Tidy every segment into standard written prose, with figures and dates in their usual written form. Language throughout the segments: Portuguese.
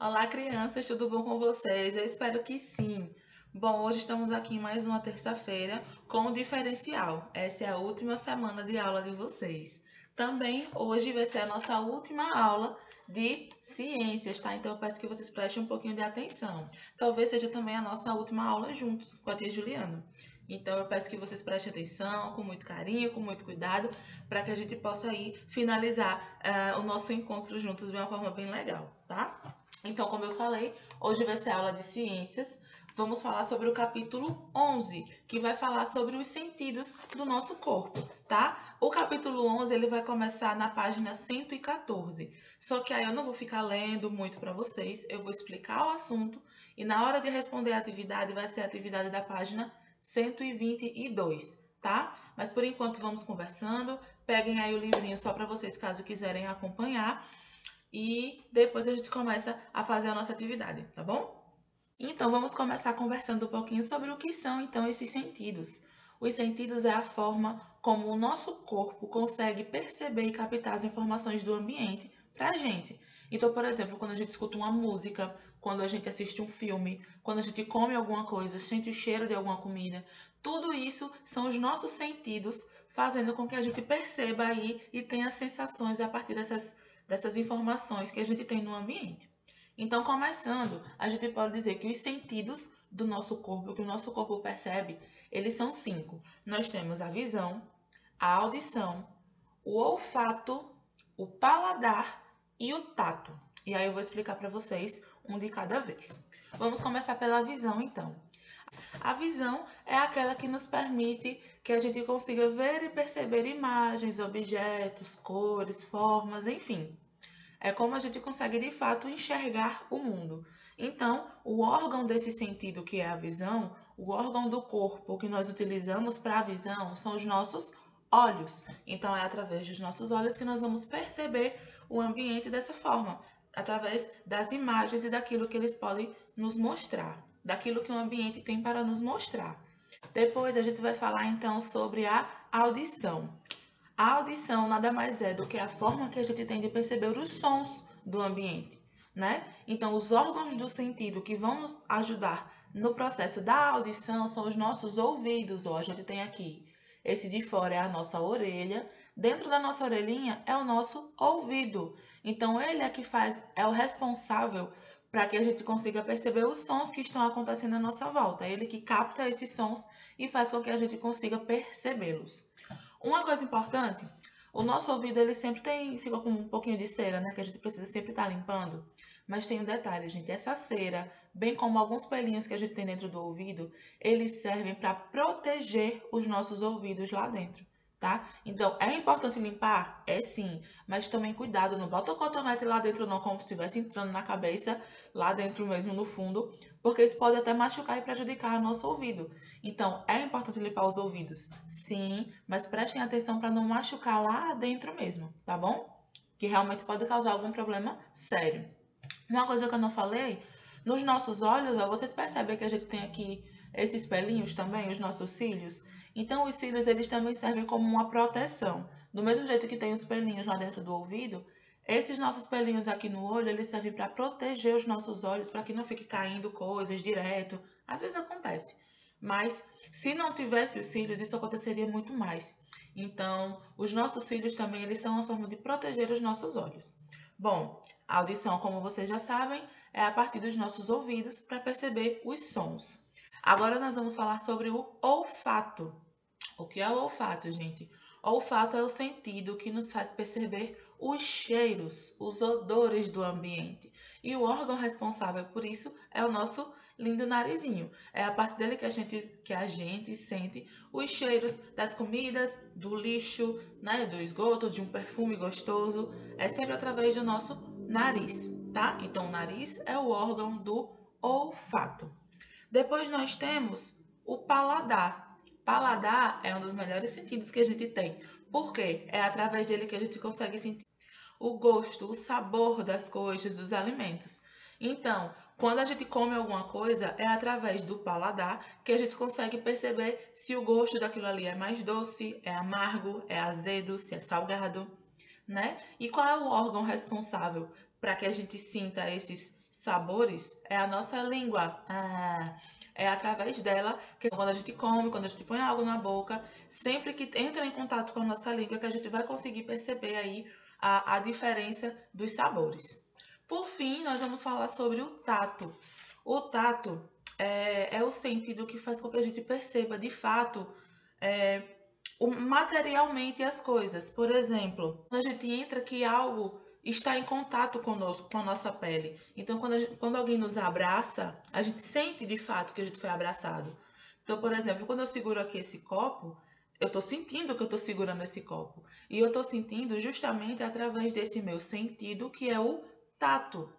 Olá, crianças, tudo bom com vocês? Eu espero que sim. Bom, hoje estamos aqui em mais uma terça-feira com um diferencial. Essa é a última semana de aula de vocês. Também hoje vai ser a nossa última aula de ciências, tá? Então eu peço que vocês prestem um pouquinho de atenção. Talvez seja também a nossa última aula juntos com a tia Juliana. Então eu peço que vocês prestem atenção, com muito carinho, com muito cuidado, para que a gente possa aí finalizar o nosso encontro juntos de uma forma bem legal, tá? Então, como eu falei, hoje vai ser a aula de ciências. Vamos falar sobre o capítulo 11, que vai falar sobre os sentidos do nosso corpo, tá? O capítulo 11, ele vai começar na página 114. Só que aí eu não vou ficar lendo muito para vocês, eu vou explicar o assunto e na hora de responder a atividade vai ser a atividade da página 122, tá? Mas por enquanto vamos conversando. Peguem aí o livrinho só para vocês caso quiserem acompanhar e depois a gente começa a fazer a nossa atividade, tá bom? Então vamos começar conversando um pouquinho sobre o que são então esses sentidos. Os sentidos é a forma como o nosso corpo consegue perceber e captar as informações do ambiente para a gente. Então, por exemplo, quando a gente escuta uma música, quando a gente assiste um filme, quando a gente come alguma coisa, sente o cheiro de alguma comida, tudo isso são os nossos sentidos fazendo com que a gente perceba aí e tenha sensações a partir dessas informações que a gente tem no ambiente. Então, começando, a gente pode dizer que os sentidos do nosso corpo, que o nosso corpo percebe, eles são 5. Nós temos a visão, a audição, o olfato, o paladar e o tato. E aí eu vou explicar para vocês um de cada vez. Vamos começar pela visão, então. A visão é aquela que nos permite que a gente consiga ver e perceber imagens, objetos, cores, formas, enfim. É como a gente consegue de fato enxergar o mundo. Então, o órgão desse sentido, que é a visão, o órgão do corpo que nós utilizamos para a visão são os nossos olhos. Então, é através dos nossos olhos que nós vamos perceber o ambiente dessa forma, através das imagens e daquilo que eles podem nos mostrar, daquilo que o ambiente tem para nos mostrar. Depois, a gente vai falar então sobre a audição. A audição nada mais é do que a forma que a gente tem de perceber os sons do ambiente, né? Então, os órgãos do sentido que vão nos ajudar no processo da audição são os nossos ouvidos, ou a gente tem aqui. Esse de fora é a nossa orelha, dentro da nossa orelhinha é o nosso ouvido. Então, ele é que é o responsável para que a gente consiga perceber os sons que estão acontecendo à nossa volta. É ele que capta esses sons e faz com que a gente consiga percebê-los. Uma coisa importante, o nosso ouvido ele sempre fica com um pouquinho de cera, né? Que a gente precisa sempre estar limpando. Mas tem um detalhe, gente, essa cera, bem como alguns pelinhos que a gente tem dentro do ouvido, eles servem para proteger os nossos ouvidos lá dentro, tá? Então, é importante limpar? É sim, mas também cuidado, não bota o cotonete lá dentro não, como se estivesse entrando na cabeça, lá dentro mesmo no fundo, porque isso pode até machucar e prejudicar o nosso ouvido. Então, é importante limpar os ouvidos? Sim, mas prestem atenção para não machucar lá dentro mesmo, tá bom? Que realmente pode causar algum problema sério. Uma coisa que eu não falei, nos nossos olhos, ó, vocês percebem que a gente tem aqui esses pelinhos também, os nossos cílios? Então, os cílios, eles também servem como uma proteção. Do mesmo jeito que tem os pelinhos lá dentro do ouvido, esses nossos pelinhos aqui no olho, eles servem para proteger os nossos olhos, para que não fique caindo coisas direto. Às vezes acontece. Mas se não tivesse os cílios, isso aconteceria muito mais. Então, os nossos cílios também, eles são uma forma de proteger os nossos olhos. Bom, a audição, como vocês já sabem, é a partir dos nossos ouvidos para perceber os sons. Agora nós vamos falar sobre o olfato. O que é o olfato, gente? O olfato é o sentido que nos faz perceber os cheiros, os odores do ambiente. E o órgão responsável por isso é o nosso lindo narizinho. É a parte dele que a gente sente os cheiros das comidas, do lixo, né, do esgoto, de um perfume gostoso. É sempre através do nosso nariz, tá? Então, o nariz é o órgão do olfato. Depois nós temos o paladar. Paladar é um dos melhores sentidos que a gente tem. Por quê? É através dele que a gente consegue sentir o gosto, o sabor das coisas, dos alimentos. Então, quando a gente come alguma coisa, é através do paladar que a gente consegue perceber se o gosto daquilo ali é mais doce, é amargo, é azedo, se é salgado, né? E qual é o órgão responsável para que a gente sinta sabores é a nossa língua. É através dela que quando a gente come, quando a gente põe algo na boca, sempre que entra em contato com a nossa língua, que a gente vai conseguir perceber aí a diferença dos sabores. Por fim, nós vamos falar sobre o tato. O tato é o sentido que faz com que a gente perceba de fato materialmente as coisas. Por exemplo, quando a gente entra que algo está em contato conosco, com a nossa pele. Então, quando alguém nos abraça, a gente sente de fato que a gente foi abraçado. Então, por exemplo, quando eu seguro aqui esse copo, eu estou sentindo que eu estou segurando esse copo. E eu estou sentindo justamente através desse meu sentido, que é o tato.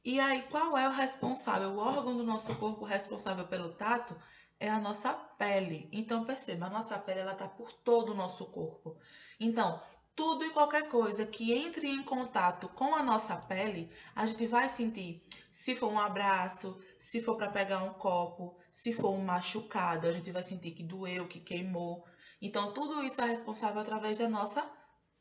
E aí, qual é o responsável? O órgão do nosso corpo responsável pelo tato é a nossa pele. Então, perceba, a nossa pele ela está por todo o nosso corpo. Então, tudo e qualquer coisa que entre em contato com a nossa pele, a gente vai sentir. Se for um abraço, se for para pegar um copo, se for um machucado, a gente vai sentir que doeu, que queimou. Então, tudo isso é responsável através da nossa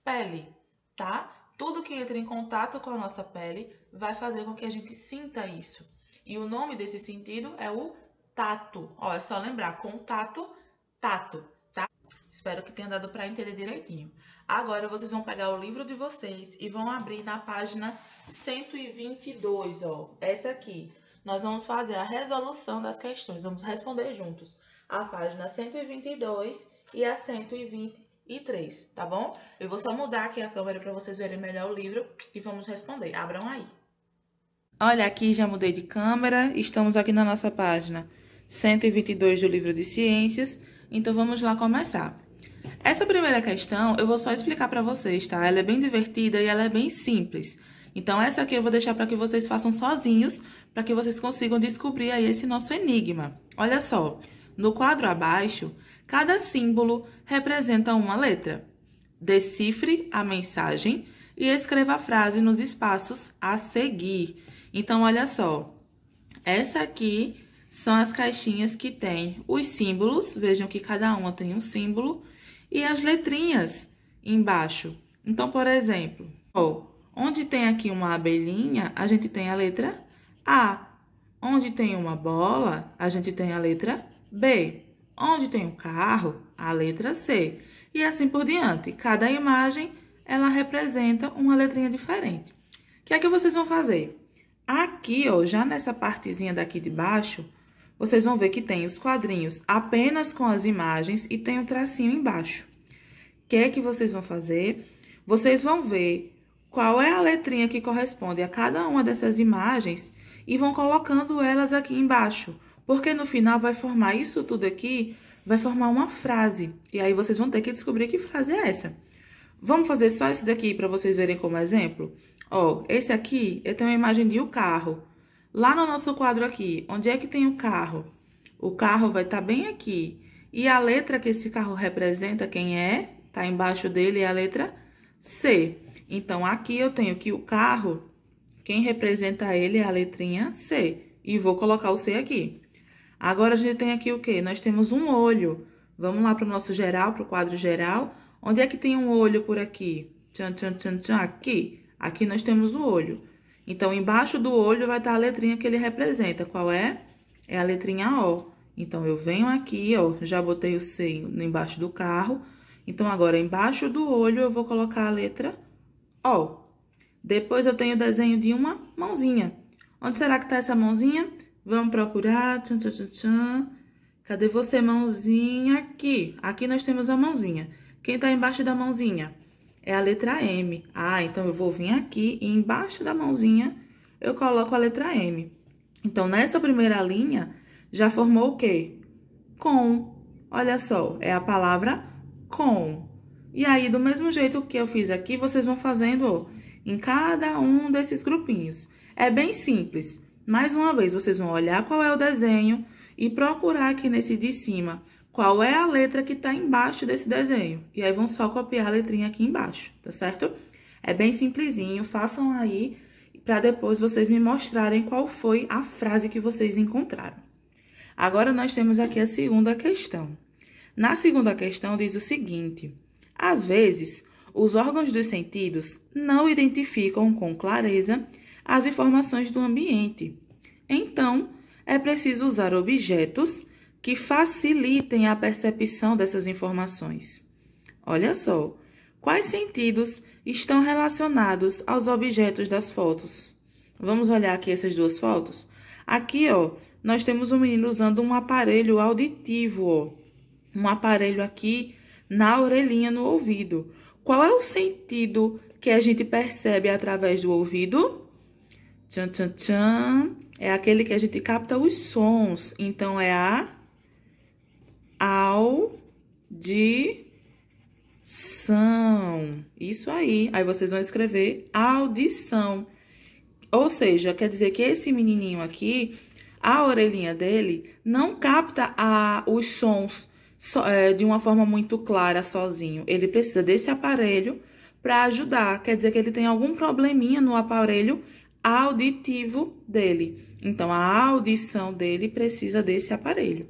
pele, tá? Tudo que entra em contato com a nossa pele vai fazer com que a gente sinta isso. E o nome desse sentido é o tato. Ó, é só lembrar, contato, tato, tá? Espero que tenha dado para entender direitinho. Agora vocês vão pegar o livro de vocês e vão abrir na página 122, ó. Essa aqui. Nós vamos fazer a resolução das questões. Vamos responder juntos a página 122 e a 123, tá bom? Eu vou só mudar aqui a câmera para vocês verem melhor o livro e vamos responder. Abram aí. Olha, aqui já mudei de câmera. Estamos aqui na nossa página 122 do livro de ciências. Então, vamos lá começar. Essa primeira questão, eu vou só explicar para vocês, tá? Ela é bem divertida e ela é bem simples. Então, essa aqui eu vou deixar para que vocês façam sozinhos, para que vocês consigam descobrir aí esse nosso enigma. Olha só, no quadro abaixo, cada símbolo representa uma letra. Decifre a mensagem e escreva a frase nos espaços a seguir. Então, olha só, essa aqui são as caixinhas que tem os símbolos, vejam que cada uma tem um símbolo, e as letrinhas embaixo. Então, por exemplo, ó, onde tem aqui uma abelhinha, a gente tem a letra A. Onde tem uma bola, a gente tem a letra B. Onde tem um carro, a letra C. E assim por diante. Cada imagem, ela representa uma letrinha diferente. O que é que vocês vão fazer? Aqui, ó, já nessa partezinha daqui de baixo, vocês vão ver que tem os quadrinhos apenas com as imagens e tem um tracinho embaixo. O que é que vocês vão fazer? Vocês vão ver qual é a letrinha que corresponde a cada uma dessas imagens e vão colocando elas aqui embaixo. Porque no final vai formar isso tudo aqui, vai formar uma frase. E aí vocês vão ter que descobrir que frase é essa. Vamos fazer só esse daqui para vocês verem como exemplo? Ó, esse aqui, eu tenho uma imagem de um carro. Lá no nosso quadro aqui, onde é que tem o carro? O carro vai estar bem aqui. E a letra que esse carro representa, quem é? Tá embaixo dele é a letra C. Então, aqui eu tenho que o carro, quem representa ele é a letrinha C. E vou colocar o C aqui. Agora, a gente tem aqui o quê? Nós temos um olho. Vamos lá para o nosso geral, para o quadro geral. Onde é que tem um olho por aqui? Tchan, tchan, tchan, tchan. Aqui. Aqui nós temos o olho. Então, embaixo do olho vai estar a letrinha que ele representa. Qual é? É a letrinha O. Então, eu venho aqui, ó, já botei o C embaixo do carro. Então, agora, embaixo do olho, eu vou colocar a letra O. Depois, eu tenho o desenho de uma mãozinha. Onde será que tá essa mãozinha? Vamos procurar. Tchan, tchan, tchan, tchan. Cadê você, mãozinha? Aqui. Aqui nós temos a mãozinha. Quem tá embaixo da mãozinha? É a letra M. Ah, então eu vou vir aqui e embaixo da mãozinha eu coloco a letra M. Então, nessa primeira linha, já formou o quê? Com. Olha só, é a palavra com. E aí, do mesmo jeito que eu fiz aqui, vocês vão fazendo, ó, em cada um desses grupinhos. É bem simples. Mais uma vez, vocês vão olhar qual é o desenho e procurar aqui nesse de cima qual é a letra que tá embaixo desse desenho. E aí, vão só copiar a letrinha aqui embaixo, tá certo? É bem simplesinho, façam aí para depois vocês me mostrarem qual foi a frase que vocês encontraram. Agora, nós temos aqui a segunda questão. Na segunda questão, diz o seguinte: às vezes, os órgãos dos sentidos não identificam com clareza as informações do ambiente. Então, é preciso usar objetos que facilitem a percepção dessas informações. Olha só, quais sentidos estão relacionados aos objetos das fotos? Vamos olhar aqui essas duas fotos? Aqui, ó, nós temos um menino usando um aparelho auditivo, ó. Um aparelho aqui na orelhinha, no ouvido. Qual é o sentido que a gente percebe através do ouvido? Tchan, tchan, tchan. É aquele que a gente capta os sons. Então, é a audição. Isso aí. Aí, vocês vão escrever audição. Ou seja, quer dizer que esse menininho aqui, a orelhinha dele não capta os sons de uma forma muito clara sozinho. Ele precisa desse aparelho para ajudar. Quer dizer que ele tem algum probleminha no aparelho auditivo dele. Então, a audição dele precisa desse aparelho.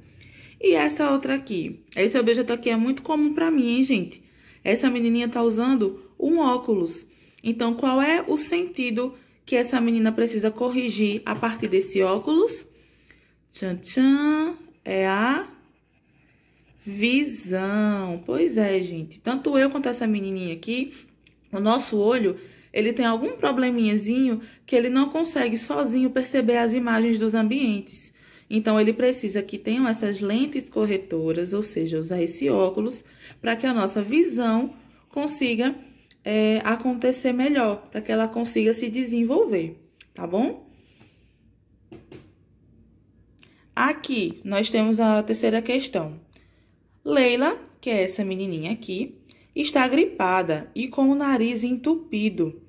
E essa outra aqui? Esse objeto aqui é muito comum para mim, hein, gente? Essa menininha tá usando um óculos. Então, qual é o sentido que essa menina precisa corrigir a partir desse óculos? Tchan, tchan, é a visão. Pois é, gente. Tanto eu quanto essa menininha aqui, o nosso olho, ele tem algum probleminhazinho que ele não consegue sozinho perceber as imagens dos ambientes. Então, ele precisa que tenham essas lentes corretoras, ou seja, usar esse óculos, para que a nossa visão consiga acontecer melhor, para que ela consiga se desenvolver, tá bom? Aqui, nós temos a terceira questão. Leila, que é essa menininha aqui, está gripada e com o nariz entupido.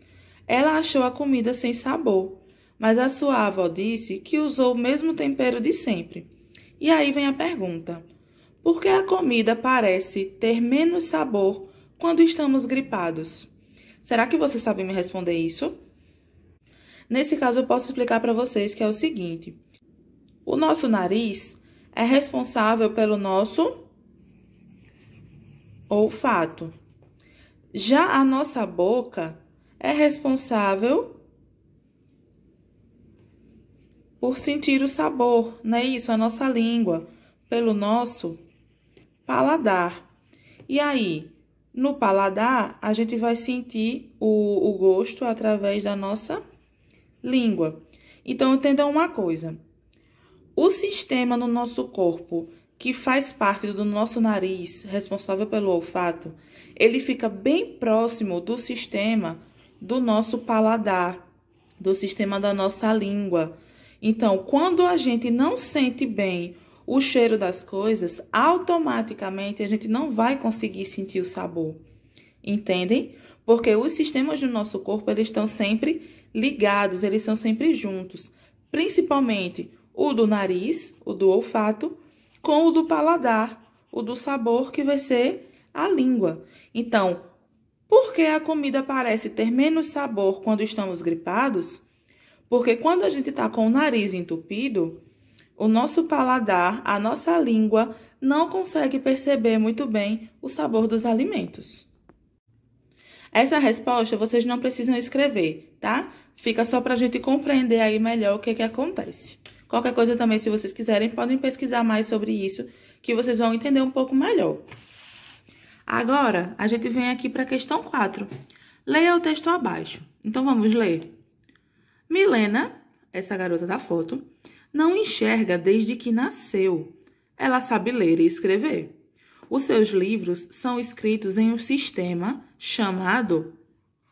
Ela achou a comida sem sabor, mas a sua avó disse que usou o mesmo tempero de sempre. E aí vem a pergunta: por que a comida parece ter menos sabor quando estamos gripados? Será que você sabe me responder isso? Nesse caso, eu posso explicar para vocês que é o seguinte: o nosso nariz é responsável pelo nosso olfato. Já a nossa boca é responsável por sentir o sabor, não é isso? A nossa língua, pelo nosso paladar. E aí, no paladar, a gente vai sentir o gosto através da nossa língua. Então, entendam uma coisa. O sistema no nosso corpo que faz parte do nosso nariz, responsável pelo olfato, ele fica bem próximo do sistema do nosso paladar, do sistema da nossa língua. Então, quando a gente não sente bem o cheiro das coisas, automaticamente a gente não vai conseguir sentir o sabor. Entendem? Porque os sistemas do nosso corpo, eles estão sempre ligados, eles são sempre juntos. Principalmente o do nariz, o do olfato, com o do paladar, o do sabor, que vai ser a língua. Então, por que a comida parece ter menos sabor quando estamos gripados? Porque quando a gente está com o nariz entupido, o nosso paladar, a nossa língua, não consegue perceber muito bem o sabor dos alimentos. Essa resposta vocês não precisam escrever, tá? Fica só para a gente compreender aí melhor o que acontece. Qualquer coisa também, se vocês quiserem, podem pesquisar mais sobre isso, que vocês vão entender um pouco melhor. Agora, a gente vem aqui para a questão 4. Leia o texto abaixo. Então, vamos ler. Milena, essa garota da foto, não enxerga desde que nasceu. Ela sabe ler e escrever. Os seus livros são escritos em um sistema chamado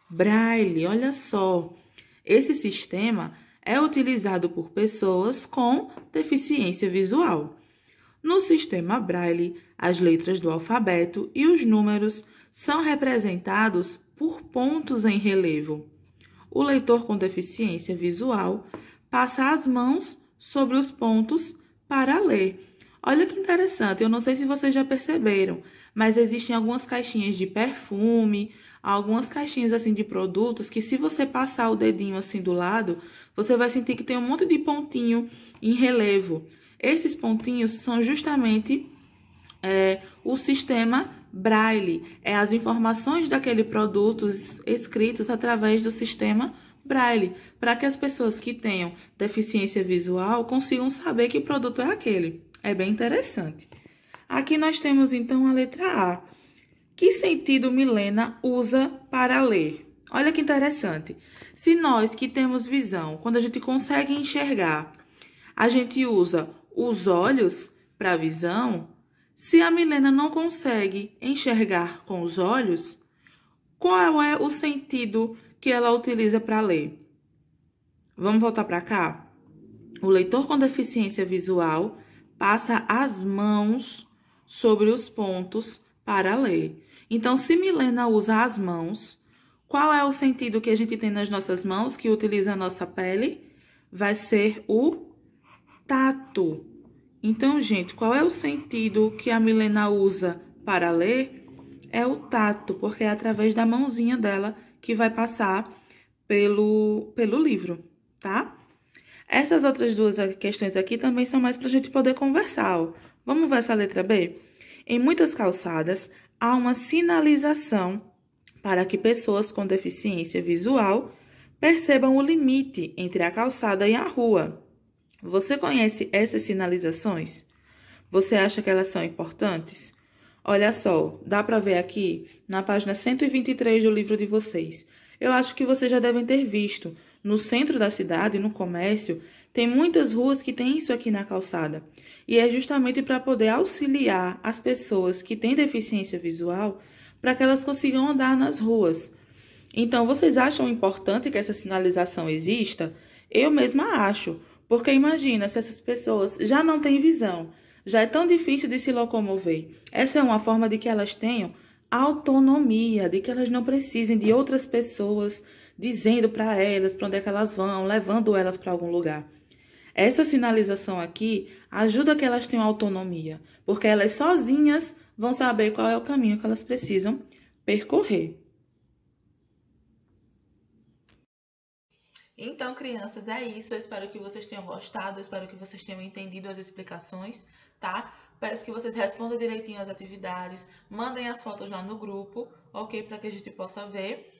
Braille. Olha só, esse sistema é utilizado por pessoas com deficiência visual. No sistema Braille, as letras do alfabeto e os números são representados por pontos em relevo. O leitor com deficiência visual passa as mãos sobre os pontos para ler. Olha que interessante, eu não sei se vocês já perceberam, mas existem algumas caixinhas de perfume, algumas caixinhas assim de produtos que, se você passar o dedinho assim do lado, você vai sentir que tem um monte de pontinho em relevo. Esses pontinhos são justamente o sistema Braille. É as informações daquele produto escritos através do sistema braille, para que as pessoas que tenham deficiência visual consigam saber que produto é aquele. É bem interessante. Aqui nós temos então a letra A. Que sentido Milena usa para ler? Olha que interessante. Se nós que temos visão, quando a gente consegue enxergar, a gente usa os olhos para a visão, se a Milena não consegue enxergar com os olhos, qual é o sentido que ela utiliza para ler? Vamos voltar para cá? O leitor com deficiência visual passa as mãos sobre os pontos para ler. Então, se Milena usa as mãos, qual é o sentido que a gente tem nas nossas mãos, que utiliza a nossa pele? Vai ser o tato. Então, gente, qual é o sentido que a Milena usa para ler? É o tato, porque é através da mãozinha dela que vai passar pelo livro, tá? Essas outras duas questões aqui também são mais para a gente poder conversar, ó. Vamos ver essa letra B? Em muitas calçadas, há uma sinalização para que pessoas com deficiência visual percebam o limite entre a calçada e a rua. Você conhece essas sinalizações? Você acha que elas são importantes? Olha só, dá para ver aqui na página 123 do livro de vocês. Eu acho que vocês já devem ter visto. No centro da cidade, no comércio, tem muitas ruas que tem isso aqui na calçada. E é justamente para poder auxiliar as pessoas que têm deficiência visual para que elas consigam andar nas ruas. Então, vocês acham importante que essa sinalização exista? Eu mesma acho, porque imagina se essas pessoas já não têm visão, já é tão difícil de se locomover. Essa é uma forma de que elas tenham autonomia, de que elas não precisem de outras pessoas dizendo para elas para onde é que elas vão, levando elas para algum lugar. Essa sinalização aqui ajuda que elas tenham autonomia, porque elas sozinhas vão saber qual é o caminho que elas precisam percorrer. Então, crianças, é isso. Eu espero que vocês tenham gostado, eu espero que vocês tenham entendido as explicações, tá? Peço que vocês respondam direitinho as atividades, mandem as fotos lá no grupo, ok? Para que a gente possa ver.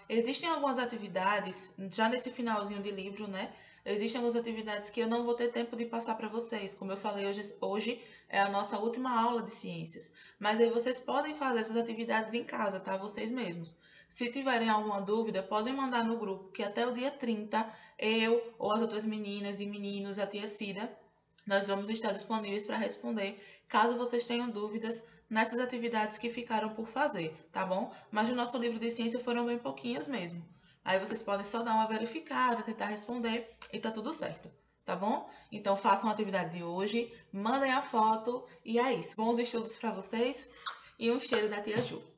Existem algumas atividades, já nesse finalzinho de livro, né? Existem algumas atividades que eu não vou ter tempo de passar para vocês. Como eu falei, hoje é a nossa última aula de ciências. Mas aí vocês podem fazer essas atividades em casa, tá? Vocês mesmos. Se tiverem alguma dúvida, podem mandar no grupo, que até o dia 30, eu ou as outras meninas e meninos, a tia Cida, nós vamos estar disponíveis para responder, caso vocês tenham dúvidas nessas atividades que ficaram por fazer, tá bom? Mas no nosso livro de ciência foram bem pouquinhas mesmo. Aí vocês podem só dar uma verificada, tentar responder e tá tudo certo, tá bom? Então façam a atividade de hoje, mandem a foto e é isso. Bons estudos para vocês e um cheiro da tia Ju.